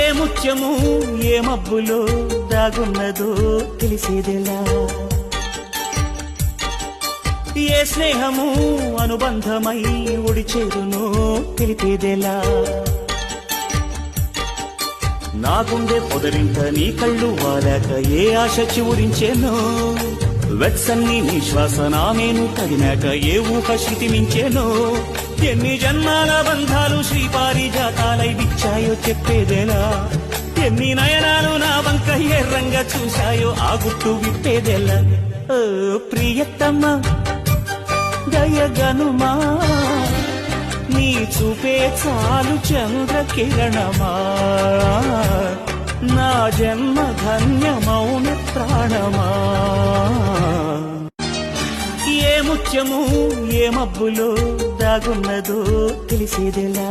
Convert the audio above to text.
ఏ ముత్యము ఏ మబ్బులో దాగున్నదో తెలిసేదెలా, ఏ స్నేహము అనుబంధమై ఒడిచేరునో తెలిపేదెలా, నా గుండె పొదరింట నీ కళ్ళు వాలాక ఏ ఆశ చివురించేనో, వెచ్చన్ని నీ శ్వాస నామేను తగినాక ఏ ఊహ శృతిమించేనో, ఎన్ని జన్మాల బంధాలు శ్రీపారిజాతాలై విచ్చాయో చెప్పేదెలా, ఎన్ని నయనాలు నా వంక ఎర్రంగా చూశాయో ఆ గుట్టు విప్పేదెలా. ఓ ప్రియతమ్మ దయగనుమా, నీ చూపే చాలు చంద్రకిరణమా, నా జన్మ ధన్యమౌన ప్రాణమా. ఏ ముత్యము ఏ మబ్బులో దాగున్నదో తెలిసేదెలా.